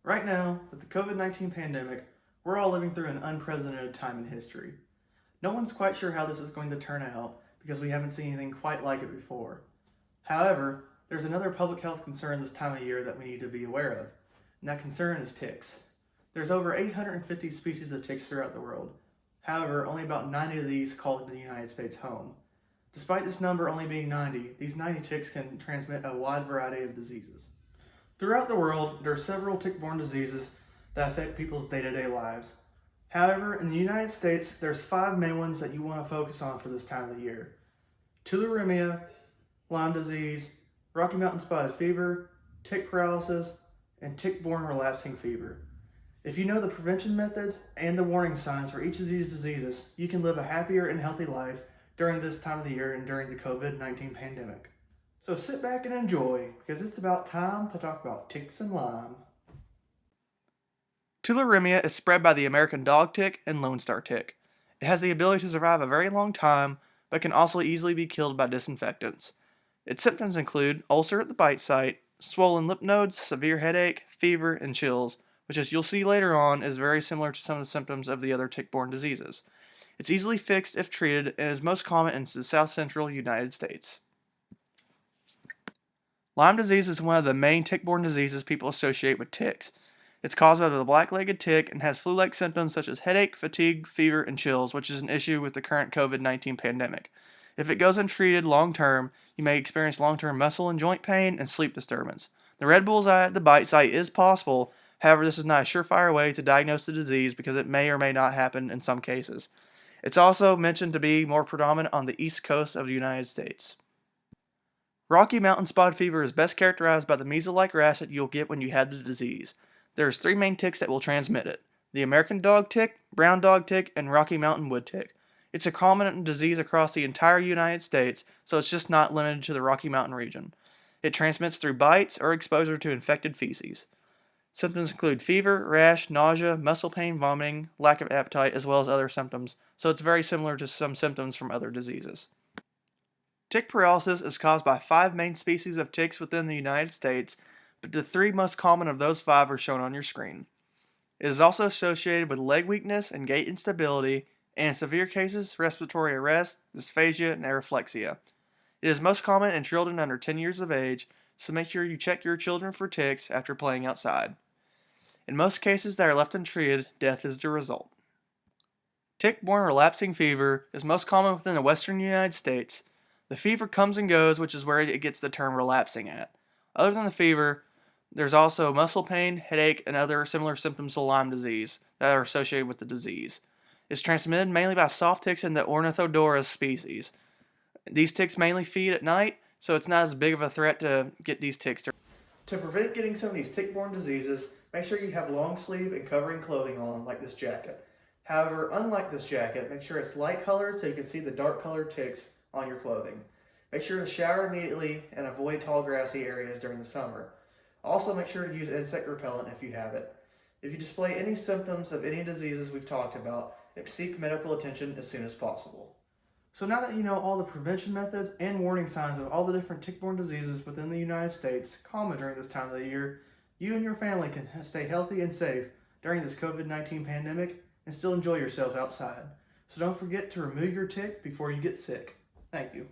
Right now, with the COVID-19 pandemic, we're all living through an unprecedented time in history. No one's quite sure how this is going to turn out because we haven't seen anything quite like it before. However, there's another public health concern this time of year that we need to be aware of, and that concern is ticks. There's over 850 species of ticks throughout the world. However, only about 90 of these call the United States home. Despite this number only being 90, these 90 ticks can transmit a wide variety of diseases. Throughout the world, there are several tick-borne diseases that affect people's day-to-day lives. However, in the United States, there's 5 main ones that you want to focus on for this time of the year: tularemia, Lyme disease, Rocky Mountain spotted fever, tick paralysis, and tick-borne relapsing fever. If you know the prevention methods and the warning signs for each of these diseases, you can live a happier and healthy life during this time of the year and during the COVID-19 pandemic. So sit back and enjoy, because it's about time to talk about ticks and Lyme. Tularemia is spread by the American dog tick and Lone Star tick. It has the ability to survive a very long time, but can also easily be killed by disinfectants. Its symptoms include ulcer at the bite site, swollen lymph nodes, severe headache, fever, and chills, which, as you'll see later on, is very similar to some of the symptoms of the other tick-borne diseases. It's easily fixed if treated and is most common in the south-central United States. Lyme disease is one of the main tick-borne diseases people associate with ticks. It's caused by the black-legged tick and has flu-like symptoms such as headache, fatigue, fever, and chills, which is an issue with the current COVID-19 pandemic. If it goes untreated long-term, you may experience long-term muscle and joint pain and sleep disturbance. The red bullseye at the bite site is possible, however, this is not a surefire way to diagnose the disease because it may or may not happen in some cases. It's also mentioned to be more predominant on the east coast of the United States. Rocky Mountain spotted fever is best characterized by the measles-like rash that you'll get when you have the disease. There's 3 main ticks that will transmit it: the American dog tick, brown dog tick, and Rocky Mountain wood tick. It's a common disease across the entire United States, so it's just not limited to the Rocky Mountain region. It transmits through bites or exposure to infected feces. Symptoms include fever, rash, nausea, muscle pain, vomiting, lack of appetite, as well as other symptoms, so it's very similar to some symptoms from other diseases. Tick paralysis is caused by 5 main species of ticks within the United States, but the 3 most common of those 5 are shown on your screen. It is also associated with leg weakness and gait instability, and in severe cases, respiratory arrest, dysphagia, and areflexia. It is most common in children under 10 years of age, so make sure you check your children for ticks after playing outside. In most cases that are left untreated, death is the result. Tick-borne relapsing fever is most common within the western United States. The fever comes and goes, which is where it gets the term relapsing at. Other than the fever, there's also muscle pain, headache, and other similar symptoms to Lyme disease that are associated with the disease. It's transmitted mainly by soft ticks in the Ornithodora species. These ticks mainly feed at night, so it's not as big of a threat to get these ticks. To prevent getting some of these tick-borne diseases, make sure you have long sleeve and covering clothing on, like this jacket. However, unlike this jacket, make sure it's light colored so you can see the dark colored ticks on your clothing. Make sure to shower immediately and avoid tall grassy areas during the summer. Also, make sure to use insect repellent if you have it. If you display any symptoms of any diseases we've talked about, seek medical attention as soon as possible. So now that you know all the prevention methods and warning signs of all the different tick-borne diseases within the United States common during this time of the year, you and your family can stay healthy and safe during this COVID-19 pandemic and still enjoy yourselves outside. So don't forget to remove your tick before you get sick. Thank you.